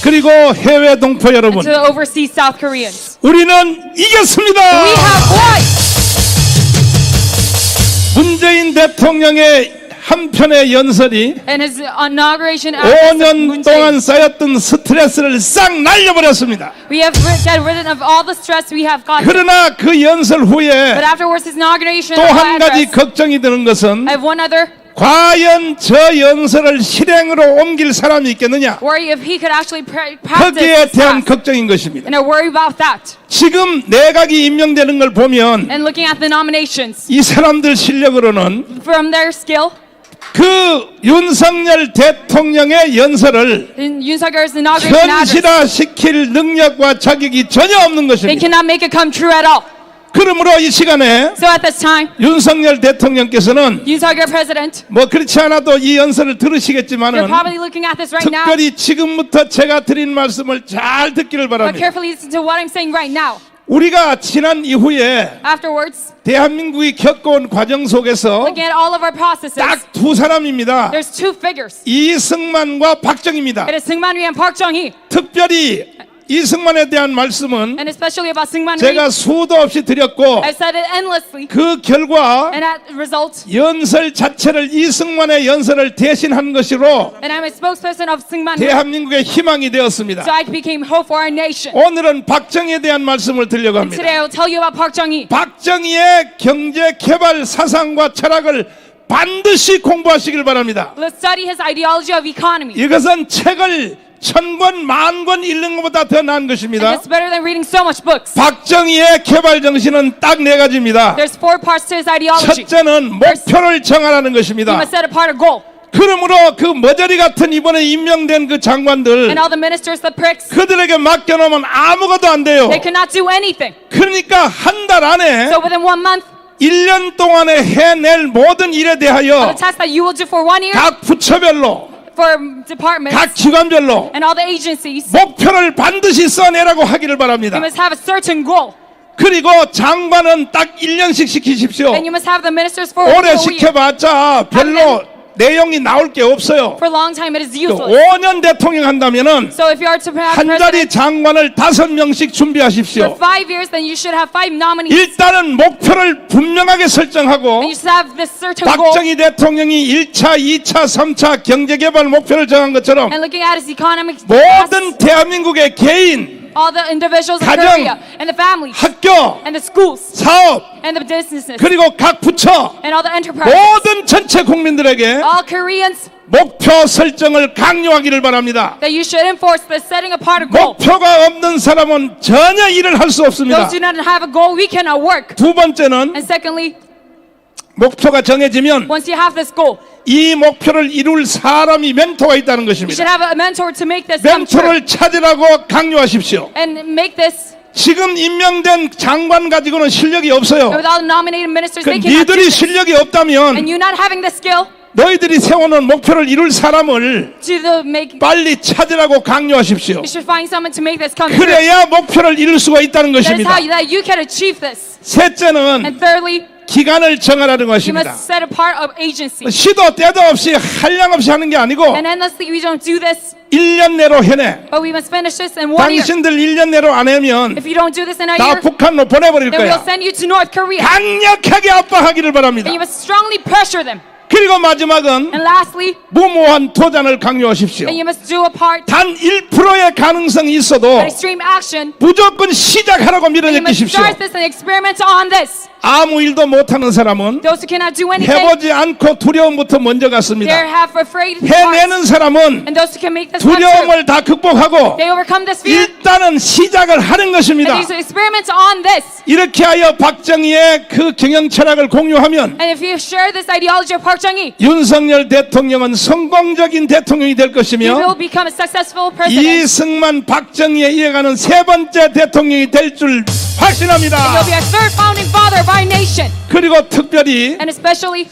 그리고 해외 동포 여러분, and to the overseas South Koreans. 우리는 이겼습니다. We have won. 문재인 대통령의 한편의 연설이 And his inauguration address of 5년 Moon 동안 Jae. 쌓였던 스트레스를 싹 날려버렸습니다. We have get rid of all the stress we have gotten. 그러나 그 연설 But 후에 afterwards, his inauguration 또 한 가지 address, 걱정이 드는 것은 I have one other 과연 저 연설을 실행으로 옮길 사람이 있겠느냐, worry if he could actually practice 거기에 his 대한 task. 걱정인 것입니다. And I worry about that. 지금 내각이 임명되는 걸 보면 And looking at the nominations, 이 사람들 실력으로는 from their skill, 그 윤석열 대통령의 연설을 in Yoon Suk-yeol's inauguration address, 현실화시킬 능력과 자격이 전혀 없는 they 것입니다. cannot make it come true at all. 그러므로 이 시간에 So at this time, 윤석열 대통령께서는 Yoon Suk-yeol president, 뭐 그렇지 않아도 이 연설을 you're 들으시겠지만은 probably looking at this right now, 특별히 지금부터 제가 드린 말씀을 잘 듣기를 but 바랍니다. carefully listen to what I'm saying right now. 우리가 지난 이후에 Afterwards, 대한민국이 겪어온 과정 속에서 looking at all of our processes, 딱 두 사람입니다. there's two figures. 이승만과 박정희입니다. It is Seungman Rhee and Park Chung-hee, 특별히 이승만에 대한 말씀은 and especially about Seungman Rhee. 제가 수도 없이 드렸고 I've said it endlessly, 그 결과 and at result, 연설 자체를 이승만의 연설을 대신한 것으로 and I'm a spokesperson of Seungman Rhee, 대한민국의 희망이 되었습니다. so I became hope for our nation. 오늘은 박정희에 대한 말씀을 드리려고 And today 합니다. I will tell you about Park Chung-hee. 박정희의 경제 개발 사상과 철학을 반드시 공부하시길 바랍니다. Let's study his ideology of economy. 이것은 책을 1000권, 10,000권 읽는 것보다 더 나은 And 것입니다. it's better than reading so much books. 박정희의 개발 정신은 딱 네 가지입니다. There's four parts to his ideology. 첫째는 목표를 정하라는 You 것입니다. must set apart a goal. 그러므로 그 머저리 같은 이번에 임명된 그 장관들, And all the ministers, the pricks, 그들에게 맡겨놓으면 아무것도 안 돼요. they cannot do anything. 그러니까 한 달 안에 So within 1 month, 1년 동안에 해낼 모든 일에 the 대하여 task that you will do for 1 year, 각 부처별로, for departments, 각 기관별로 and all the agencies, 목표를 반드시 써내라고 하기를 you 바랍니다. must have a certain goal. 그리고 장관은 딱 1년씩 시키십시오. And you must have the ministers for 오래 a year. 시켜봤자 별로 내용이 나올 게 없어요. For a long time, it is 그 useless. 5년 대통령 한다면은 So if you are to have 한 자리 president 장관을 5명씩 for 준비하십시오. 5 years, then you should have 5 nominees. 일단은 목표를 분명하게 설정하고 And you should have this certain goal. 박정희 대통령이 1차, 2차, 3차 경제개발 목표를 정한 것처럼 And looking at his economic 모든 대한민국의 개인, all the individuals of 가정, Korea, and the families, 학교, and the schools, 사업, and the businesses, 그리고 각 부처, and all the enterprises, 모든 전체 국민들에게 all Koreans, 목표 설정을 강요하기를 바랍니다. that you should enforce the setting apart a goal. 목표가 없는 사람은 전혀 일을 할 수 없습니다. Those who do not have a goal, we cannot work. 두 번째는 And secondly, 목표가 정해지면 once you have this goal, 이 목표를 이룰 사람이 멘토가 있다는 you should 것입니다. have a mentor to make this come true. 멘토를 찾으라고 강요하십시오. And make this, 지금 임명된 장관 가지고는 실력이 없어요. without nominated ministers, 그 they cannot do 니들이 this. 실력이 없다면 And you not having the skill 너희들이 세워놓은 목표를 이룰 사람을 to make, 빨리 찾으라고 강요하십시오. you should find someone to make this come true. 그래야 목표를 이룰 수가 있다는 That is 것입니다. how that you can achieve this. 셋째는 And thirdly, 기간을 정하라는 you 것입니다. must set apart of agency. 시도 때도 없이 한량없이 하는 게 아니고 And endlessly, we don't do this, 1년 내로 해내. but we must finish this in 1 year. 당신들 1년 내로 안 하면 If you don't do this in a 다 year, 북한로 보내버릴 then we'll 거야. send you to North Korea. 강력하게 압박하기를 바랍니다. And you must strongly pressure them. 그리고 마지막은 And lastly, 무모한 도전을 강요하십시오. and you must do a part 단 1%의 가능성이 있어도 of extreme action. 무조건 시작하라고 And you must 밀어넣기십시오. start this and experiment on this. 아무 일도 못하는 사람은 Those who cannot do anything, 해보지 않고 두려움부터 먼저 they 갔습니다. have afraid hearts. 해내는 사람은 And those who can make this come true, 두려움을 다 극복하고 they overcome this fear. 일단은 시작을 하는 And 것입니다. you should experiment on this. 이렇게 하여 박정희의 그 경영 철학을 공유하면 And if you share this ideology of Park Chung-hee, 윤석열 대통령은 성공적인 대통령이 될 you 것이며 will become a successful president. 이승만, 박정희에 이어가는 세 번째 대통령이 될 줄 확신합니다. You'll be a third founding father of our nation. 그리고 특별히 And especially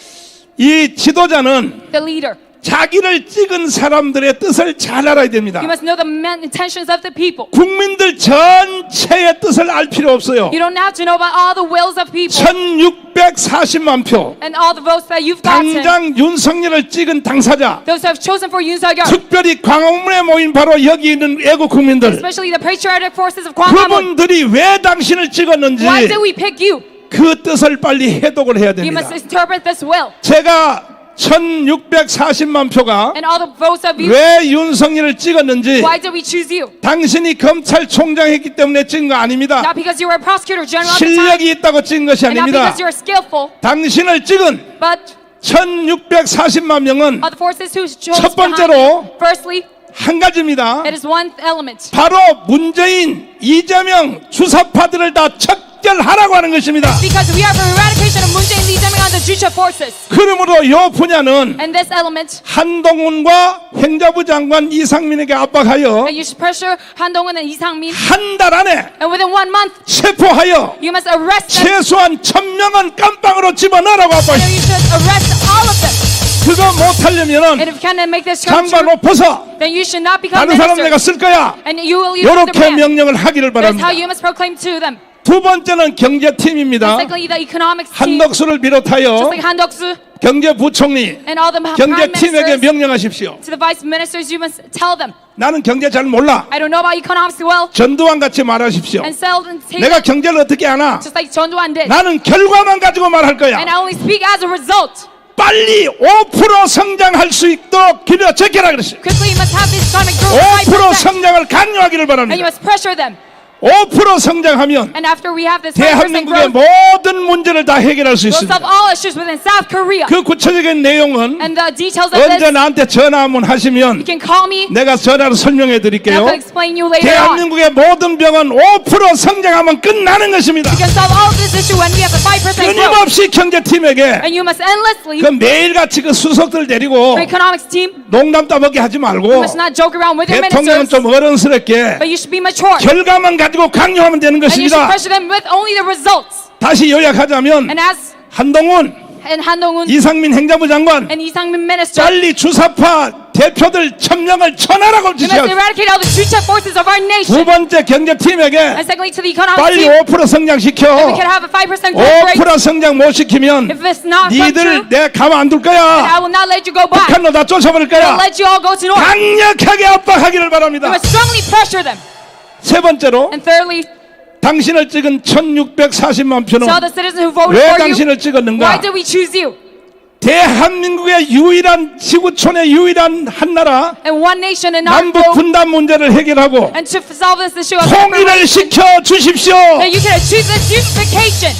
이 지도자는 the leader. 자기를 찍은 사람들의 뜻을 잘 알아야 됩니다. You must know the intentions of the people. 국민들 전체의 뜻을 알 필요 없어요. You don't have to know about all the wills of people 1640만 표. and all the votes that you've gotten. 당장 윤석열을 찍은 당사자, Those who have chosen for Yoon Suk-yeol, 특별히 광화문에 모인 바로 여기 있는 애국 국민들, especially the patriotic forces of Gwanghwamun. 그분들이 왜 당신을 찍었는지 Why did we pick you? 그 뜻을 빨리 해독을 해야 You 됩니다. must interpret this will. 제가 1640만 표가 And all the votes of you. 왜 윤석열을 찍었는지 Why did we choose you? 당신이 검찰총장 했기 때문에 찍은 거 아닙니다. Not because you were a prosecutor general at the time, 실력이 있다고 찍은 것이 and not 아닙니다. because you're skillful, 당신을 찍은 but 1640만 명은 all the forces who chose 첫 behind 번째로 you. Firstly, 한 가지입니다. it is one element. 바로 문재인, 이재명 주사파들을 다 척결하라고 하는 것입니다. Because we are for eradication of Moon Jae-in, Lee Jae-myung on the Juche forces. 그러므로 이 분야는 And this element, 한동훈과 행자부 장관 이상민에게 압박하여 and you should pressure Han Dong-un and Lee Sang-min, 한 달 안에 and within 1 month, 체포하여 you must arrest them. 최소한 1000명은 깜빵으로 집어넣으라고 And 압박했습니다. you should arrest all of them. 그거 못하려면 And if you cannot make this come 장관 true, 옷 벗어. then you should not become 다른 사람 내가 minister. 쓸 거야. And you will use the 이렇게 brand. 명령을 하기를 That's 바랍니다. how you must proclaim to them. 두 번째는 경제팀입니다. Secondly, the economics team, 한덕수를 just 비롯하여 like Han Dok-soo 경제부총리, and all the prime 경제팀에게 ministers, 명령하십시오. to the vice ministers, you must tell them, 나는 경제 잘 몰라. I don't know about economics well, 전두환 같이 말하십시오. and sell and take 내가 it, 경제를 어떻게 아나? just like Chon Do-han did. 나는 결과만 가지고 말할 거야. And I only speak as a result. 빨리 5% 성장할 수 있도록 길어 제껴라 그랬어요. Quickly, you must have this economic growth 5% 5%, 성장을 강요하기를 and you 바랍니다. must pressure them. 5% 성장하면 And after we have this 5% 대한민국의 growth, 모든 문제를 다 해결할 수 we'll solve 있습니다. all issues within South Korea. 그 구체적인 내용은 And the details of 언제 this, 나한테 전화 한번 하시면 you can call me, 내가 전화로 설명해 and I 드릴게요. can explain you later on. 대한민국의 모든 병은 5% 성장하면 끝나는 것입니다. You can solve all of this issue when we have the 5% growth. 끊임없이 경제팀에게 And you must endlessly, 그 매일같이 그 수석들 데리고 the economics team, 농담 따먹기 하지 you 말고 must not joke around with your 대통령은 ministers, 좀 어른스럽게 but you should be mature. 결과만 가지고 강요하면 되는 And you should 것입니다. pressure them with only the results. 다시 요약하자면 And as 한동훈, and Han Dong-un 이상민 행자부 장관 and Lee Sang-min minister, 빨리 주사파 대표들 1000명을 쳐내라고 we must 지시하고 eradicate all the Juche forces of our 두 nation. 번째 경제팀에게 And secondly, to the economics 빨리 team, 5% 성장시켜. we can have a 5% growth rate. 5% 성장 못 시키면 If it's not come true, 니들 내 가만 안 둘 then 거야. I will not let you go by. 북한로 다 쫓아버릴 I'll 거야. let you all go to north. 강력하게 압박하기를 We 바랍니다. must strongly pressure them. 세 번째로 And thirdly, 당신을 찍은 1640만 표는 tell the citizens who voted 왜 for you, 당신을 why 찍었는가? did we choose you? 대한민국의 유일한 지구촌의 유일한 한 나라 And one nation in our 남북 globe, 분단 문제를 해결하고 and to solve this issue of 통일을 separation, 시켜 주십시오. that you can achieve this unification.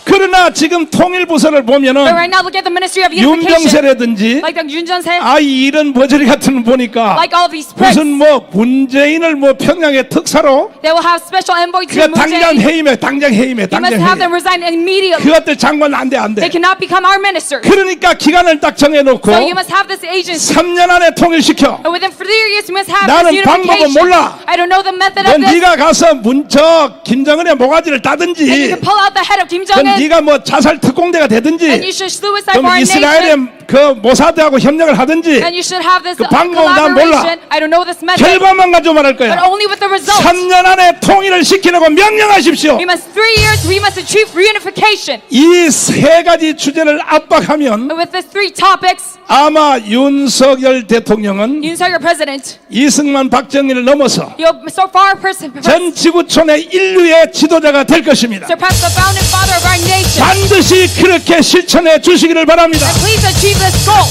그러나 지금 통일부서를 But 보면은 right now, look at the Ministry of Unification. 윤병세라든지 Like the Yoon Jung-se, 아이 이런 머저리 같은 거 보니까 like all these press, 무슨 뭐 문재인을 뭐 평양의 특사로 they will have special envoy to 그 Moon 당장 Jae-in. 해임해 당장 해임해 You must 당장 have 해임 them resign immediately. 그것들 장관 안돼 안돼 They cannot become our ministers. 그러니까 기간을 딱 정해놓고 So you must have this agency. 3년 안에 통일시켜. And within 3 years, you must have 나는 this 방법은 unification. 몰라. I don't know the method 넌 of this. 네가 가서 김정은의 모가지를 And you 따든지 can pull out the head of Kim 그건 Jong-un. 네가 뭐 자살 특공대가 And 되든지 you should suicide 그럼 for our 이스라엘의 nation. 그 모사드하고 협력을 하든지 And you should have this 그 방법은 난 몰라. collaboration. I don't know this method, 결과만 가지고 말할 but 거야. only with the results. 3년 안에 통일을 시키라고 명령하십시오. We must 3 years. We must achieve reunification. 이 세 가지 주제를 압박하면 And with these 3 topics, 아마 윤석열 대통령은 Yoon Suk-yeol president, 이승만 박정희를 넘어서 you'll so far 전 지구촌의 인류의 지도자가 될 것입니다. surpass the founding father of our nation. 반드시 그렇게 실천해 주시기를 바랍니다. And please achieve this goal.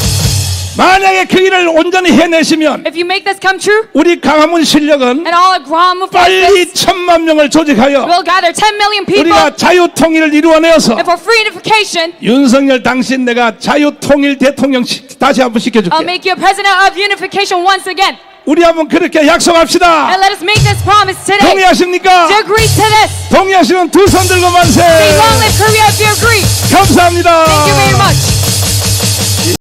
만약에 그 일을 온전히 해내시면 If you make this come true, 우리 강화문 실력은 and all of Guam 빨리 forces 1000만 명을 조직하여 will gather 10 million people, 우리가 자유통일을 이루어내어서 and for free unification, 윤석열 당신 내가 자유통일 대통령 다시 한번 I'll 시켜줄게. make you a president of unification once again. 우리 한번 그렇게 약속합시다. And let us make this promise today. Do 동의하십니까? you agree to this? 동의하시면 두 손 들고 만세. Say long live Korea if you agree. 감사합니다. Thank you very much.